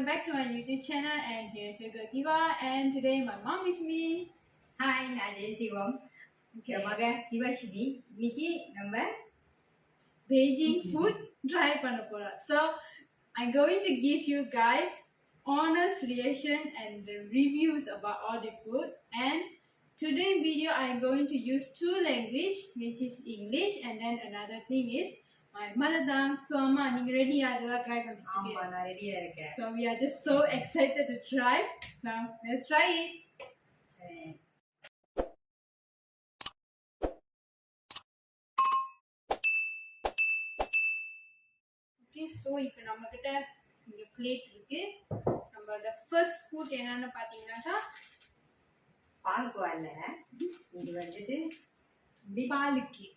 welcome back to my YouTube channel, and here's your girl Diva, and today my mom is me. Hi, நான் ஜெயசிவம். என் மக திவாஷினி. இன்னைக்கு நம்ம Beijing food try பண்ண போறோம். So I'm going to give you guys honest reaction and the reviews about all the food. And today video I'm going to use two language, which is English, and then another thing is my mother tongue. So அம்மா நீங்க ரெடியா அதெல்லாம் try ஆமா பண்ணிட்டு? நான் ரெடியா இருக்கேன். So we are just so excited to try. Now let's try it. சரி. Okay, so இப்போ நம்ம கிட்ட இங்க பிளேட் இருக்கு. நம்மளோட first food என்னன்னு பாத்தீங்கன்னாக்கா பால்கோவா இல்ல. இது வந்துட்டு பாலுக்கு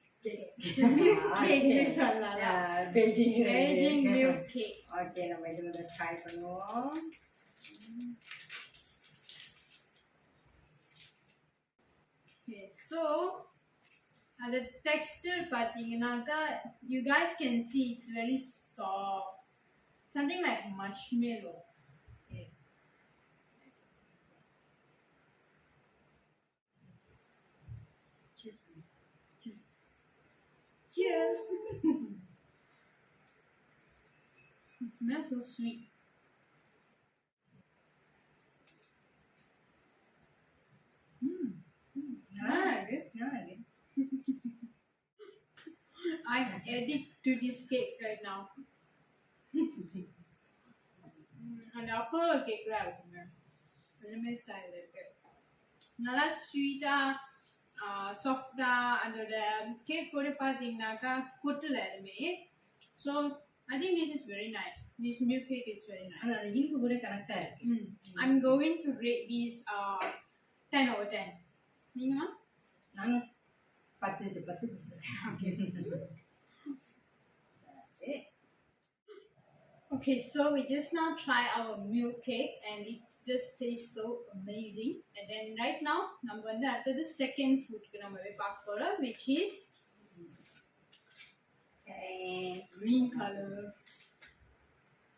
பெய்ஜிங் milk cake. ஓகே நம்ம இது வந்து ட்ரை பண்ணுவோம். Okay, so the texture பாத்தீங்கன்னாக்கா you guys can see it's very soft, something like marshmallow. Okay. Cheers. Cheers. Cheers. It smells so sweet. நல்லா இருக்கு. I'm addicted to this cake right now. அந்த அப்போ கேக்லாம் இருக்குங்க, எல்லாமே ஸ்டைல் இருக்கு, நல்லா ஸ்வீட்டா சாஃப்டா. அதோட கேக் கூட பார்த்தீங்கன்னாக்கா கொட்டல எதுவுமே. So I think this is very nice. This milk cake is very nice. அந்த இனிப்பு கூட கரெக்டா இருக்கு. I'm going to rate these 10 over 10. நீங்கம்மா? நானும் 10 கொடுக்குறேன். Okay, so we just now try our milk cake and it just tastes so amazing. And then right now, நம்ம வந்து அடுத்தது second food க்கு நம்ம போய் பார்க்க போறோம், which is green color.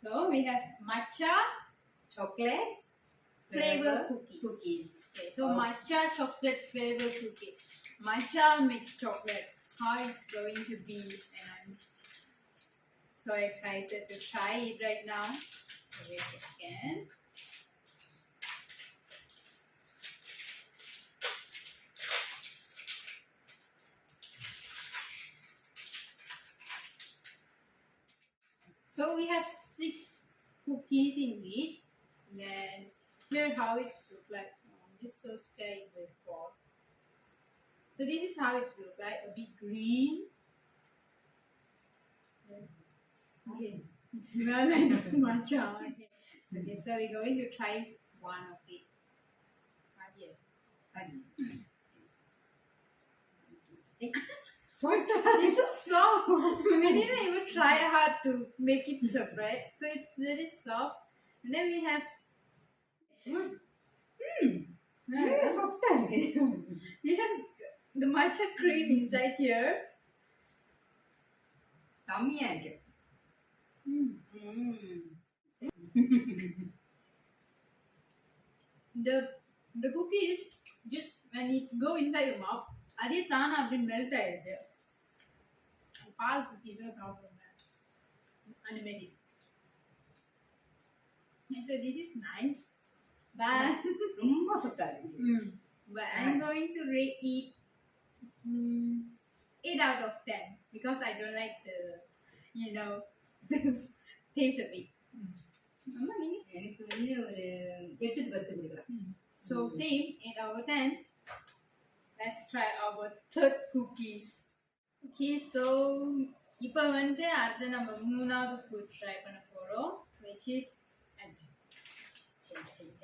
So we have matcha chocolate flavor cookies. Okay, so matcha chocolate flavor cookie. Matcha mixed chocolate. How it's going to be, and I'm so excited to try it right now. Wait a second. So we have 6 cookies in it. Then here how it's look like. I'm just so scared it will fall. So this is how it's look like. A bit green. Okay, it smells like matcha. Okay, so we're going to try one of it. Here. It's so soft. We didn't even try hard to make it separate. So it's very soft. And then we have சாஃப்டா இருக்கு. we have the matcha cream inside here. கம்மியா இருக்கு. The cookies just when it go inside your mouth, அதே தானா அப்படி melt ஆயிடுது. பால் cookies சாப்பிடுங்க அந்த மாதிரி. So this is nice, but ரொம்ப சாஃப்டா இருக்கு. but I'm going to rate it 8 out of 10 because I don't like the taste of it. அம்மா நீங்க? எனக்கு வந்து ஒரு 8 கொடுக்கலாம். So same 8 out of 10. Let's try our third cookies. Okay, so இப்போ வந்து அடுத்து நம்ம மூணாவது ஃபுட் ட்ரை பண்ண போறோம், which is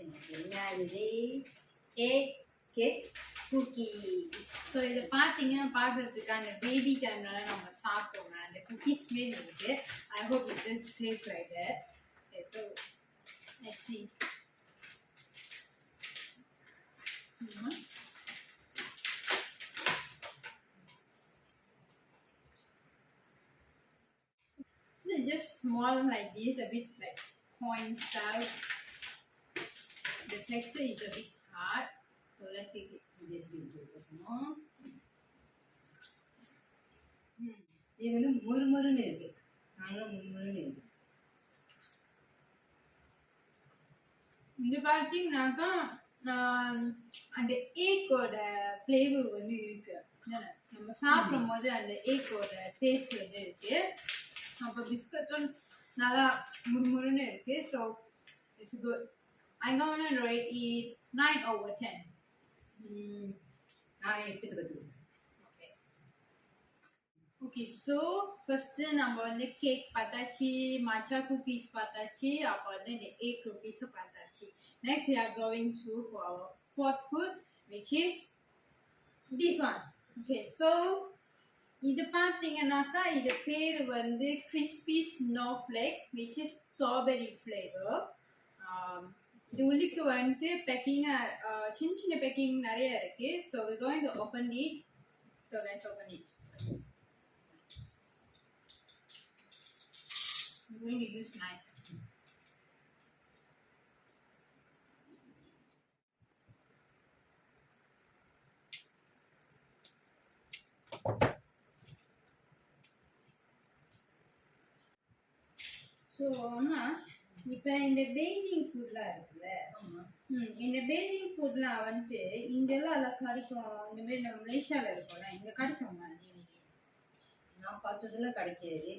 என்ன இது? egg cake cookie. ஸோ இதை பார்த்தீங்கன்னா பார்க்கறதுக்கு அந்த பேபி டைம்ல நம்ம சாப்பிட்டோங்க, அந்த குக்கி ஸ்மெல் இருக்கு. I hope it is taste like that. Okay, so let's see. So it's just small like this, a bit like coin style. The texture is a bit hard, so let's see. இது எப்படி இருக்குன்னு. இது வந்து முறுமுறுன்னு இருக்கு, நல்லா முறுமுறுன்னு இருக்கு. இது பார்த்தீங்கன்னாக்கா அந்த ஏக்கோட ஃப்ளேவர் வந்து இருக்கு. நம்ம சாப்பிடும் போது அந்த ஏக்கோட டேஸ்ட் வந்து இருக்கு. அப்போ பிஸ்கட்டும் நல்லா முறுமுறுன்னு இருக்கு. So it's good. I'm gonna rate it 9/10. நான் 8/10. Okay, so first நம்ம வந்து கேக் பார்த்தாச்சு, matcha cookies பார்த்தாச்சு, அப்போ வந்து இந்த egg cookies பார்த்தாச்சு. Next we are going to for our fourth food, which is this one. Okay, so இது பார்த்தீங்கன்னாக்கா இது பேர் வந்து crispy snowflake, which is strawberry flavor. இது உள்ளுக்கு வந்து பேக்கிங் சின்ன சின்ன பேக்கிங் நிறைய இருக்கு. So we're going to open it. So let's open it. I'm going to use knife. So, இப்போ இந்த பெய்ஜிங் ஃபுட்லாம் இருக்குல்ல, இந்த பெய்ஜிங் ஃபுட்லாம் வந்துட்டு இங்கெல்லாம் எல்லாம் கிடைக்கும். இந்த மாதிரி நம்ம மலேசியாவில் இருக்கோம்ல, இங்கே கிடைக்குமா? நான் பார்த்ததுல கிடைக்காது.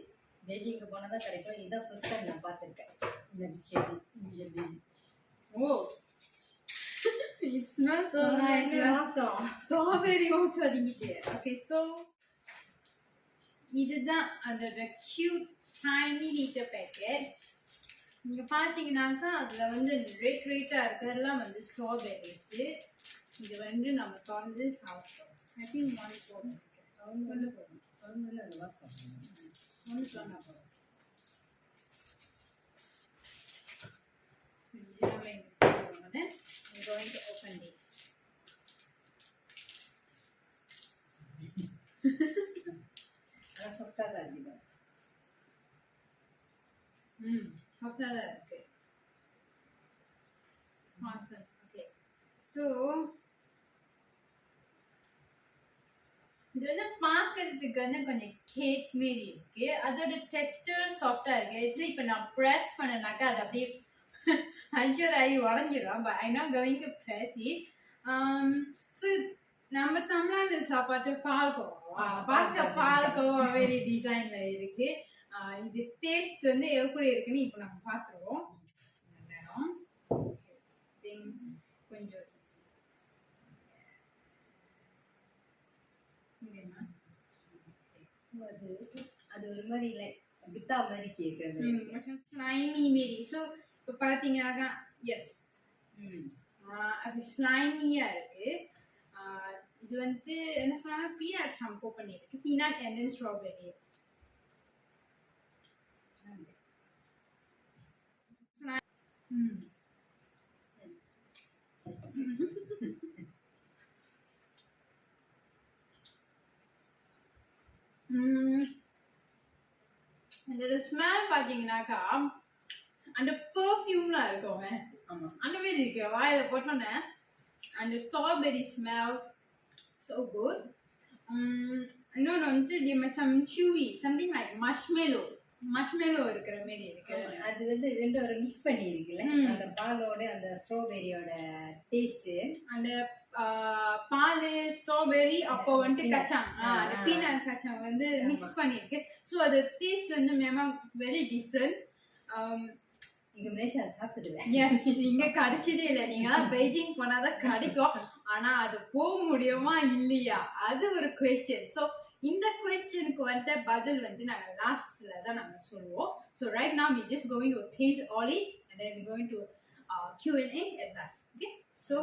பெய்ஜிங்க்கு போனால் தான் கிடைக்கும். இதான் ஃபர்ஸ்ட் டைம் நான் பார்த்துருக்கேன் இந்த biscuit. Oh, it smells so nice. வாசம் ஸ்ட்ராபெரி வாசம் அடிக்கிட்டு. ஓகே, ஸோ இதுதான் அதோட கியூட் டைனி லிட்டர் பேக்கெட். இங்கே பார்த்தீங்கன்னாக்கா அதில் வந்து ரெட் ரெட்டாக இருக்கிறதெல்லாம் வந்து ஸ்ட்ராபெரிஸு. இது வந்து நம்ம தொடர்ந்து சாப்பிட்டோம். ஐ திங்க் ஒன் போதும், ஒன்று போதும், ஒன்று அந்த வாசம் ஒன்று சொன்னால் போதும். இது நம்ம இங்கே I'm going to open this. அதான் சொட்டாக தான் இருக்குது. சாஃப்டாக தான் இருக்கு. Awesome. Okay. So இது வந்து பார்க்கறதுக்கு வந்து கொஞ்சம் கேக் மாரி இருக்கு. அதோட டெக்ஸ்டர் சாஃப்டா இருக்கு. ஆக்சுவலி இப்போ நான் ப்ரெஸ் பண்ணனாக்கா அது அப்படியே ஹஞ்சர் ஆகி உடஞ்சிடும். But I not going to press it. So நம்ம தமிழ்நாடு சாப்பாட்டு பால்கோவா, பார்க்க பால்கோவா வேறு டிசைன்ல இருக்கு. இது டேஸ்ட் வந்து எப்படி இருக்குன்னு இப்போ நம்ம பார்த்துருவோம். கொஞ்சம் அது ஒரு மாதிரி இல்லை, கித்தா மாதிரி கேட்குறது, ஸ்லைமி மாரி. ஸோ இப்போ பார்த்தீங்கன்னாக்கா எஸ் அது ஸ்லைமியாக இருக்கு. இது வந்து என்ன சொன்னாங்க, பீனட் ஷாம்போ பண்ணியிருக்கு. Peanut and then strawberry. அதோட ஸ்மெல் பார்த்தீங்கன்னாக்கா அந்த பெர்ஃப்யூம்லாம் இருக்குங்க, அந்த மாதிரி இருக்கு. வாயில போட்டோன்னே அந்த ஸ்ட்ராபெரி ஸ்மெல் ஸோ குட். இன்னொன்று வந்துட்டு macam chewy, something like மஷ்மெலோ இருக்கிற மாதிரி இருக்கு. அது வந்து ரெண்டு ஒரு மிக்ஸ் பண்ணி இருக்குல்ல, அந்த பாலோட அந்த ஸ்ட்ராபெரியோட டேஸ்ட், அந்த பால் ஸ்ட்ராபெரி அப்போ வந்துட்டு கச்சாங், அந்த பீனட் கச்சாங் வந்து மிக்ஸ் பண்ணிருக்கு. ஸோ அது டேஸ்ட் வந்து மேமா வெரி டிஃப்ரெண்ட். இங்க மலேசியா சாப்பிட்டதில்ல. எஸ், இங்க கிடைச்சதே இல்லை. நீங்க பெய்ஜிங் போனாதான் கிடைக்கும். ஆனா அது போக முடியுமா இல்லையா அது ஒரு கொஸ்டின். ஸோ இந்த கொஸ்டினுக்கு வந்து பதில் வந்து நாங்க லாஸ்ட்ல தான் நாங்க சொல்லுவோம். So right now we just going to taste all it and then we're going to Q&A at last. Okay, so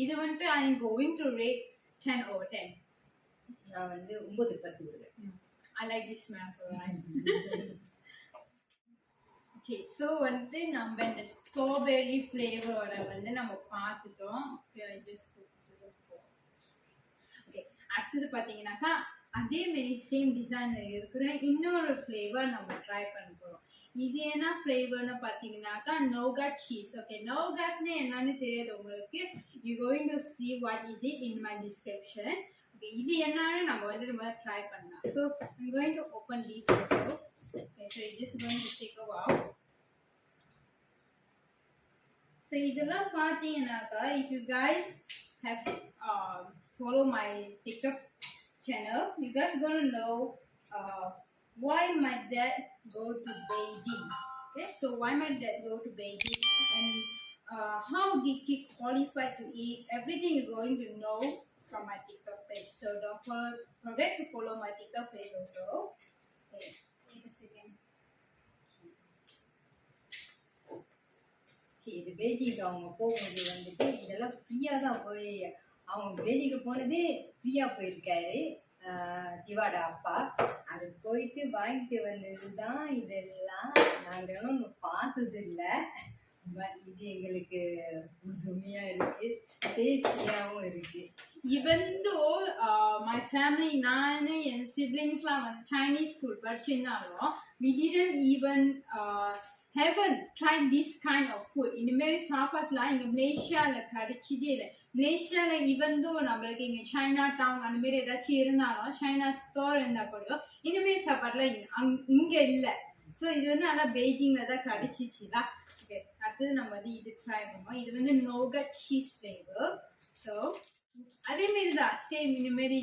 இது வந்து I am going to rate 10/10. நான் வந்து 9/10 கொடுக்கிறேன். I like this smell so nice. Okay, so வந்து நம்ம இந்த strawberry ஃப்ளேவரோட வந்து நம்ம பார்த்துட்டோம். ஓகே, அடுத்தது பார்த்தீங்கன்னாக்கா அதே மாதிரி சேம் டிசைன்ல இருக்கிற இன்னொரு ஃப்ளேவர் நம்ம ட்ரை பண்ண போகிறோம். இது என்ன ஃப்ளேவர்னு பார்த்தீங்கன்னாக்கா nougat cheese. Okay, nougatனு என்னன்னு தெரியாது உங்களுக்கு. You going to see what is it in my description. Okay, இது என்னன்னு நம்ம வந்து நம்ம ட்ரை பண்ணலாம். So I'm going to open this also. Okay, so it's just going to take a while. So இதெல்லாம் பார்த்தீங்கன்னாக்கா if you guys have follow my TikTok channel, you guys gonna know why my dad go to Beijing. Okay, so why my dad go to Beijing and how did he qualify to eat? Everything you're going to know from my TikTok page. So don't forget to follow my TikTok page also. Okay, wait a second. இது பேஜிக்கு அவங்க போகும்போது வந்துட்டு இதெல்லாம் ஃப்ரீயாக தான் போய் அவங்க பேஜிக்கு போனதே ஃப்ரீயாக போயிருக்காரு திவாடா அப்பா. அது போயிட்டு வாங்கிட்டு வந்தது தான் இதெல்லாம். நாங்களும் பார்த்தது இல்லை. இது எங்களுக்கு புதுமையாக இருக்குது, டேஸ்டியாகவும் இருக்குது. Even though my family, நானு என் siblingsலாம் வந்து Chinese school படிச்சிருந்தாலும் we didn't even haven't tried this kind of food. இந்த மாதிரி சாப்பாடுலாம் இங்கே மலேசியாவில் கிடைச்சதே இல்லை. மலேசியாவில் ஈவன் தோ நம்மளுக்கு இங்கே சைனா டவுன் அந்த மாதிரி ஏதாச்சும் இருந்தாலும் சைனா ஸ்டோர் இருந்தால் கூட இந்த மாதிரி சாப்பாடுலாம் இங்கே இல்லை. ஸோ இது வந்து நல்லா பெய்ஜிங்கில் தான் கிடைச்சிச்சுதா. ஓகே, அடுத்தது நம்ம வந்து இது ட்ரை பண்ணுவோம். இது வந்து nougat cheese flavor. ஸோ அதேமாரி தான் சேம் இந்தமாரி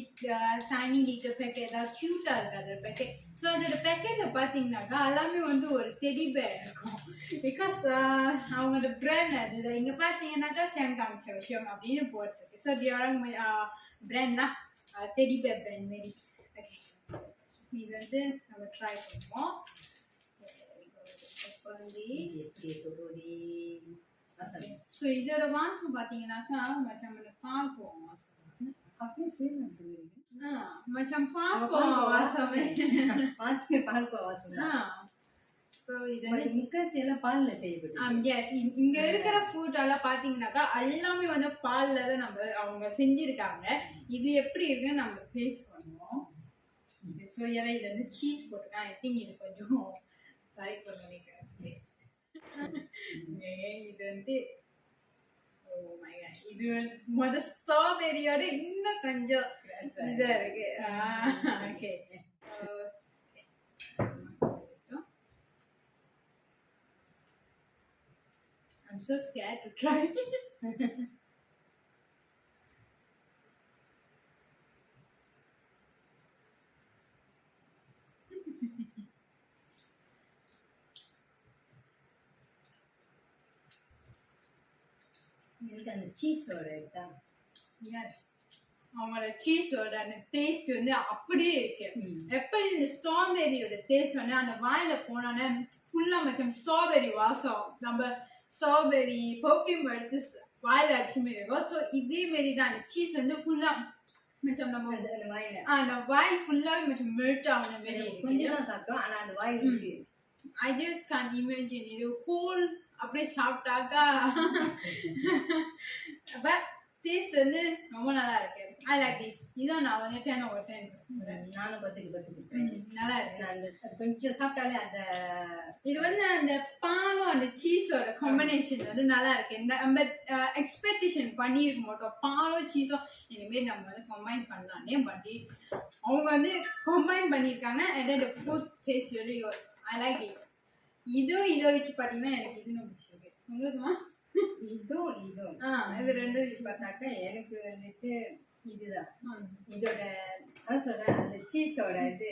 தனி லிட்டர் பேக்கெட் ஏதாவது க்யூட்டாக இருக்காது பேக்கெட். ஸோ அதோட பேக்கெட்டில் பார்த்தீங்கன்னாக்கா எல்லாமே வந்து ஒரு டெடி பேர் இருக்கும். பிகாஸ் அவங்களோட பிராண்ட் அது இங்கே பார்த்தீங்கன்னாக்கா சேங்காங் விஷயம் அப்படின்னு போட்டிருக்கு. ஸோ டியோரங் பிராண்ட் தான் டெடி பேர் பிராண்ட் மாரி. ஓகே, இது வந்து நம்ம ட்ரை பண்ணுவோம். ஸோ இதோட வாசம் பார்த்தீங்கன்னாக்கா மச்சம் பார்ப்போம் வாசம் அப்படியே சேர்ந்து மச்சம் பார்ப்போம் வாசமே வாசமே பார்ப்போம் வாசம். ஸோ இது முக்காசி எல்லாம் பாலில் செய்யப்படும். எஸ், இங்க இருக்கிற ஃபுட் எல்லாம் பார்த்தீங்கன்னாக்கா எல்லாமே வந்து பாலில் தான் அவங்க செஞ்சிருக்காங்க. இது எப்படி இருக்குன்னு நம்ம டேஸ்ட் பண்ணுவோம். ஸோ ஏன்னா இது வந்து சீஸ் போட்டுருக்கேன். ஐ திங்க் இது கொஞ்சம் ட்ரை பண்ண நினைக்கிறேன். இது வந்து இது வந்து ஸ்ட்ராபெரியோட இன்னும் கொஞ்சம் இதா இருக்கு. Okay, I'm so scared to try. அந்த சீஸோட தான். எஸ், அவங்களோட சீஸோட அந்த டேஸ்ட் வந்து அப்படியே இருக்கு. எப்படி இந்த ஸ்ட்ராபெரியோட டேஸ்ட் வந்து அந்த வாயில போனோன்னே ஃபுல்லா மச்சம் ஸ்ட்ராபெரி வாசம். நம்ம ஸ்ட்ராபெரி பெர்ஃப்யூம் எடுத்து வாயில அடிச்ச மாதிரி இருக்கும். ஸோ இதே மாரி தான் அந்த சீஸ் வந்து ஃபுல்லா மச்சம் நம்ம அந்த வாய் ஃபுல்லாவே மச்சம் மெல்ட் ஆகுன மாதிரி. கொஞ்சம் தான் சாப்பிட்டோம், ஆனா அந்த வாய் இருக்கு. I just can't imagine இது ஹோல் அப்படியே சாப்பிட்டாக்கா. பட் டேஸ்ட் வந்து ரொம்ப நல்லா இருக்கு. I like this. இதான் நான் வந்து 10/10. நானும் 10/10 நல்லா இருக்கு. அந்த கொஞ்சம் சாப்பிட்டாலே அந்த இது வந்து அந்த பாலும் அந்த சீஸோட காம்பினேஷன் வந்து நல்லா இருக்கு. நம்ம எக்ஸ்பெக்டேஷன் பண்ணியிருக்க மாட்டோம் பாலும் சீஸும் இனிமேல் நம்ம வந்து கம்பைன் பண்ணலானே. பட் அவங்க வந்து கம்பைன் பண்ணியிருக்காங்க. And the food tastes really good. I like this. இதை வச்சு பார்த்தீங்கன்னா எனக்கு இது ரொம்ப பிடிச்சிருக்கு. உங்களுக்குமா? இதுவும் இது ரெண்டு வச்சு பார்த்தாக்கா எனக்கு வந்துட்டு இதுதான். இதோட அதான் சொல்றேன், அந்த சீஸோட இது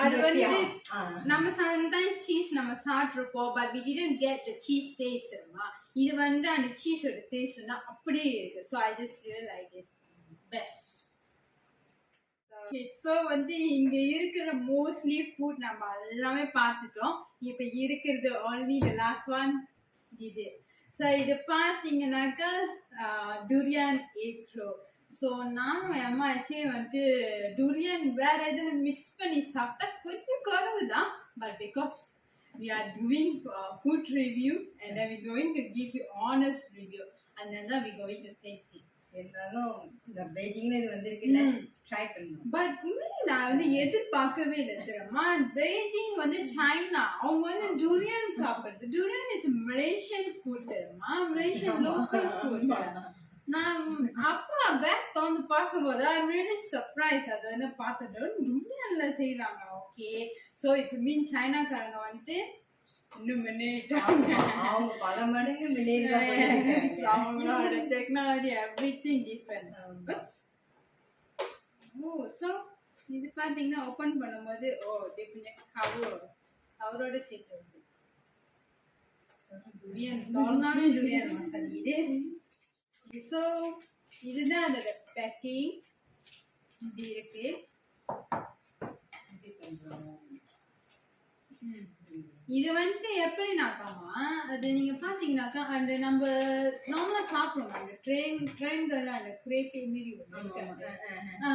அது வந்து நம்ம சம்டைம்ஸ் சீஸ் நம்ம சாப்பிட்ருப்போம். But we didn't get the cheese taste. இது வந்து அந்த சீஸோட டேஸ்ட் வந்து அப்படியே இருக்கு. So I just really like this best. So வந்து இங்க இருக்கிற மோஸ்ட்லி ஃபுட் நம்ம எல்லாமே பார்த்துட்டோம். இப்போ இருக்கிறது only the last one இது. ஸோ இது பார்த்தீங்கன்னாக்கா durian egg roll. ஸோ நானும் அம்மாச்சி வந்துட்டு durian வேற எதில் மிக்ஸ் பண்ணி சாப்பிட்டா கொஞ்சம் குறவு தான். But because we are doing food review and then we're going to give you honest review and then we're going to taste it. இருந்தாலும் இந்த பெய்ஜிங்ல இது வந்திருக்குல்ல ட்ரை பண்ணணும். பட் உண்மையிலே நான் வந்து எதிர்பார்க்கவே இல்லை தெரியுமா. பெய்ஜிங் வந்து சைனா, அவங்க வந்து டூரியன் சாப்பிடுறது. டூரியன் இஸ் மலேசியன் ஃபுட் தெரியுமா, மலேசியன் லோக்கல் ஃபுட். நான் அப்பா பேக் வந்து பார்க்கும்போது ஐ எம் ரியலி சர்ப்ரைஸ். அதை வந்து பார்த்துட்டு டூரியன்ல செய்யறாங்க. ஓகே, ஸோ இட்ஸ் மீன் சைனாக்காரங்க வந்துட்டு இன்னும் முன்னேறிட்டாங்க. அவங்க பல மடங்கு முன்னேறிட்டாங்க. அவங்களோட டெக்னாலஜி எவ்ரிதிங் டிஃபரெண்ட். ஓ, ஸோ இது பார்த்தீங்கன்னா ஓப்பன் பண்ணும்போது கவரோட சேர்த்து வருது. டூரியன் ஸ்டால்னாலே டூரியன் மசாலா இது. ஸோ இதுதான் அதோட பேக்கிங். இப்படி இருக்கு. இது வந்துட்டு எப்படின்னாக்காமா, அது நீங்க பாத்தீங்கன்னாக்கா அந்த நம்ம நார்மலா சாப்பிடுவோம் அந்த ட்ரெயின்கள் அந்த கிரேப்பி மாரி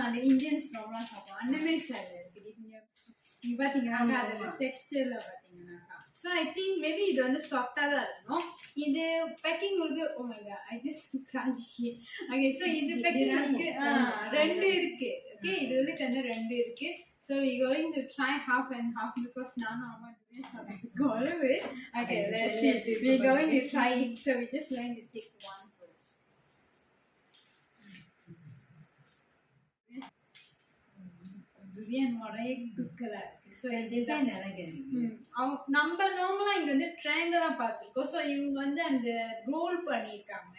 அந்த இந்தியன்ஸ் நார்மலா சாப்பிடுவோம் அந்த மாதிரி ஸ்டைல் இருக்குது. நீங்க பாத்தீங்கன்னாக்கா அதோட டெக்ஸ்டர்ல பாத்தீங்கன்னாக்கா. ஸோ ஐ திங்க் மேபி இது வந்து சாஃப்டா தான் இருக்கணும். இது பேக்கிங் உங்களுக்கு oh my god I just crunchy. Okay, so இது பேக்கிங் இருக்கு. ரெண்டு இருக்கு. ஓகே, இது வந்து கண்ணு ரெண்டு இருக்கு. So we're going to try half and half because now I'm doing something good. Okay, let's see. We're going to try it. So we're just going to take one first. Durian morai kukkala. So design அழகு. நம்ம நார்மலா இங்க வந்து ட்ரையாங்கிளா பார்த்துருக்கோம். So இவங்க வந்து அந்த role பண்ணியிருக்காங்க.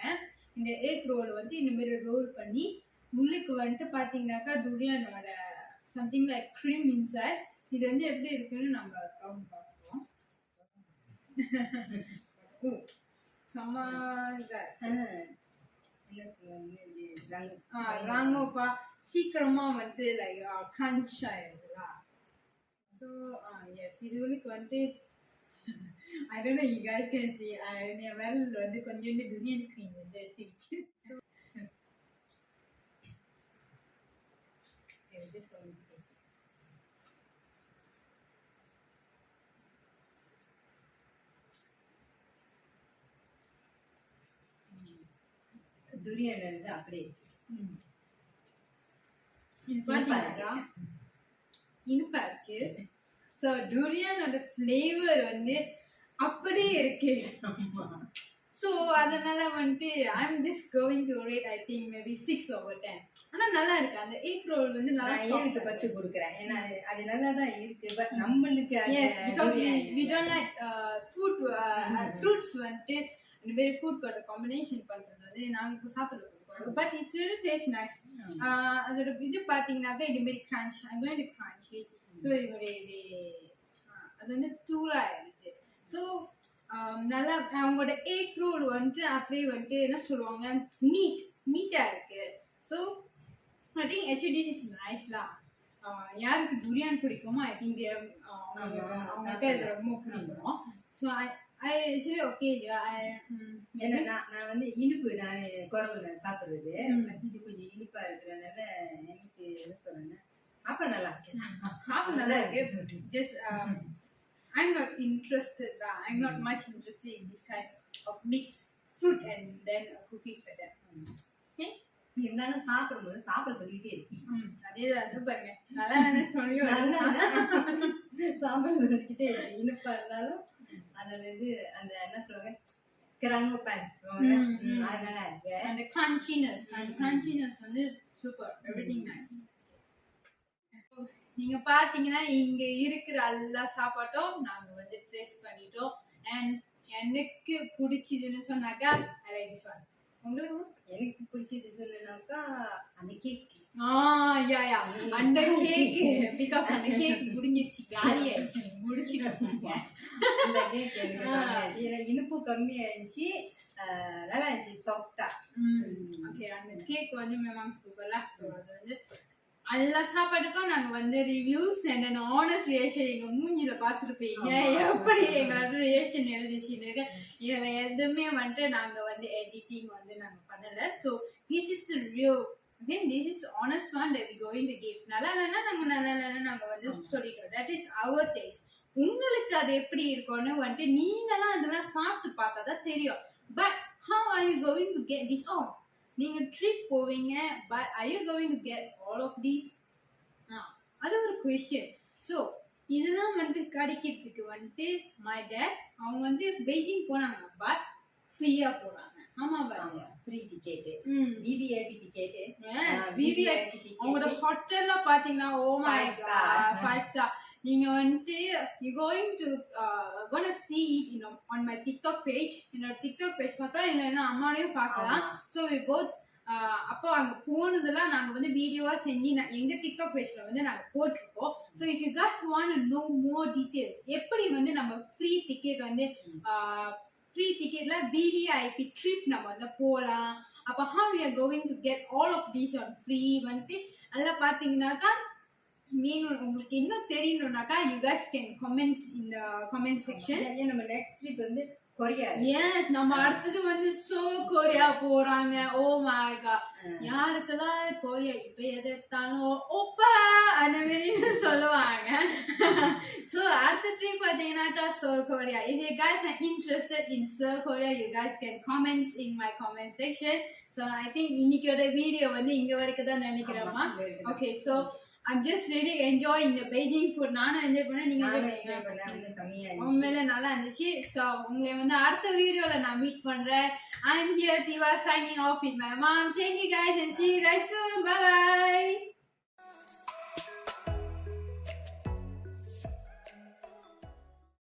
இந்த எக் ரோல் வந்து இந்த மாதிரி ரோல் பண்ணி உள்ளுக்கு வந்துட்டு பார்த்தீங்கன்னாக்கா துரியானோட something like cream inside. இது வந்து எப்படி இருக்குன்னு நம்ம கவுண்ட் பார்ப்போம். ராங்கோப்பா சீக்கிரமா வந்து லைக் கிரன்ச் ஆயிடுதுல. ஸோ எஸ், இது வந்து I don't know you guys can see. என் விரல் வந்து கொஞ்சம் துரியன் க்ரீம் வந்து எடுத்துக்கிச்சு. Just going to taste it. Thuriyan வந்து அப்படியே இனிப்பா இருக்கு. ஸோ டூரியனோட ஃப்ளேவர் வந்து அப்படியே இருக்கு. ஸோ அதனால வந்துட்டு I'm just going to rate I think maybe 6/10. ஆனால் நல்லா இருக்கு. அந்த எக் ரோல் வந்து நல்லா எனக்கு பச்சு கொடுக்குறேன். ஏன்னா அது நல்லா தான் இருக்கு. பட் நம்மளுக்கு we don't like food fruits வந்துட்டு இந்த மாதிரி ஃபுட் கூட காம்பினேஷன் பண்றது வந்து நாங்கள் சாப்பிடுறது. But it's really taste nice. அதோட இது பார்த்தீங்கன்னாக்கா இது மாதிரி crunch I'm going to crunch. So இது அது வந்து தூளா இருக்கு. ஸோ நல்லா அவங்களோட எக் ரோல் வந்துட்டு அப்படியே வந்துட்டு என்ன சொல்லுவாங்க நீட்டா இருக்கு. So I think actually this is nice lah. யாருக்கு துரியான் பிடிக்குமோ ஐ திங்க் அவங்களுக்கு அது ரொம்ப பிடிக்கும். So I actually okay. ஏன்னா நான் வந்து இனிப்பு நான் குறவு சாப்பிடுறது. இது கொஞ்சம் இனிப்பா இருக்கிறதுனால எனக்கு என்ன சொல்றேன்னா சாப்பிட நல்லா இருக்கு. Just I'm not interested. I'm not much interested in this kind of mixed fruit and then cookies like that. Okay. இருந்தாலும் சாப்பிடும்போது சாப்பிட சொல்லிட்டே இருக்கு. அதேதான் பாருங்க, நல்லா சொல்லியும் சாப்பிட சொல்லிக்கிட்டே இருக்கு. இனிப்பா இருந்தாலும் அதோட இது அந்த என்ன சொல்லுவாங்க கிராங்கோ பேன் அதனால இருக்கு. அந்த கிரன்ச்சினஸ் வந்து சூப்பர். Everything nice. நீங்க பாத்தீங்கன்னா இங்க இருக்கிற எல்லா சாப்பாட்டும் நாங்க வந்து டேஸ்ட் பண்ணிட்டோம். அண்ட் எனக்கு பிடிச்சதுன்னு சொன்னாக்கா ஐ லைக் திஸ் ஒன். உங்களுக்கு எனக்கு பிடிச்சது சொன்னாக்கா அந்த கேக். யா அந்த கேக் பிகாஸ் அந்த கேக் முடிஞ்சிருச்சு, காலி ஆயிடுச்சு, முடிச்சிட்டோம். அந்த கேக் எனக்கு இனிப்பு கம்மி ஆயிடுச்சு, நல்லா இருந்துச்சு, சாஃப்டா. ஓகே, அந்த கேக் வந்து மேம் சூப்பர்ல. ஸோ அது வந்து எல்லா சாப்பாட்டுக்கும் நாங்க வந்து ரிவ்யூஸ் அண்ட் ஆனஸ்ட் ரியாக்ஷன் எங்க மூஞ்சில பாத்துருப்பீங்க எப்படி எங்களோட ரியாக்ஷன் எழுதிச்சுன்னு. இதுல எதுவுமே வந்துட்டு நாங்க வந்து எடிட்டிங் வந்து நாங்க பண்ணல. So this is the review. Okay, this is honest one that we going to give. நல்லா நாங்க வந்து சொல்லிக்கிறோம். That is our taste. உங்களுக்கு அது எப்படி இருக்கும்னு வந்துட்டு நீங்களாம் அதெல்லாம் சாப்பிட்டு பார்த்தா தான் தெரியும். But how are you going to get this on? நீங்க ட்ரிப் போவீங்க but are you going to get all of these அது ஒரு கொஸ்டின். ஸோ இதெல்லாம் வந்து கிடைக்கிறதுக்கு வந்துட்டு my dad அவங்க வந்து பெய்ஜிங் போனாங்க பட் ஃப்ரீயா போனாங்க. ஆமா பாருங்க, ஃப்ரீ டிக்கெட், ம் விவிஐபி டிக்கெட், விவிஐபி அவங்களோட ஹோட்டல்ல பாத்தீங்கன்னா ஓ மை காட் 5 ஸ்டார். நீங்க வந்து you going to gonna see it on my TikTok page. என்னோட TikTok page பார்த்தா என்ன அம்மாவையும் பார்க்கலாம். ஸோ we both அப்போ அங்க போனதெல்லாம் நாங்க வந்து வீடியோவா செஞ்சு எங்க டிக்டாக் பேஜ்ல வந்து நாங்க போட்டிருக்கோம். So if you guys want to know more details எப்படி வந்து நம்ம ஃப்ரீ டிக்கெட் வந்து ஃப்ரீ டிக்கெட்ல விவிஐபி ட்ரிப் நம்ம வந்து போகலாம், அப்போ how we are going to get all of these on free வந்துட்டு எல்லாம் பார்த்தீங்கன்னாக்கா மீன் உங்களுக்கு இன்னும் தெரியணும்னாக்கா you guys can comment in the comment section. நம்ம நெக்ஸ்ட் ட்ரிப் வந்து கொரியா. எஸ், நம்ம அடுத்தது வந்து சோ கொரியா போறாங்க. ஓ மை காட், யாருக்கெல்லாம் கொரியா இப்ப எதிர்த்தாலும் ஓப்பா அந்த மாதிரி சொல்லுவாங்க. ஸோ அடுத்த ட்ரிப் பார்த்தீங்கன்னாக்கா so Korea. If you guys are interested in South Korea, you guys can comment in my comment section. So I think இன்னைக்கோட வீடியோ வந்து இங்க வரைக்கும் தான் நினைக்கிறேம்மா. Okay, so I'm just really enjoying the Beijing food. நானும் enjoy பண்ணேன், நீங்க enjoy பண்ணீங்க. உண்மையில நல்லா இருந்துச்சு. ஸோ உங்களை வந்து அடுத்த வீடியோல நான் மீட் பண்றேன். I'm here, Tiva, signing off with my mom. Thank you guys and see you guys soon. Bye bye.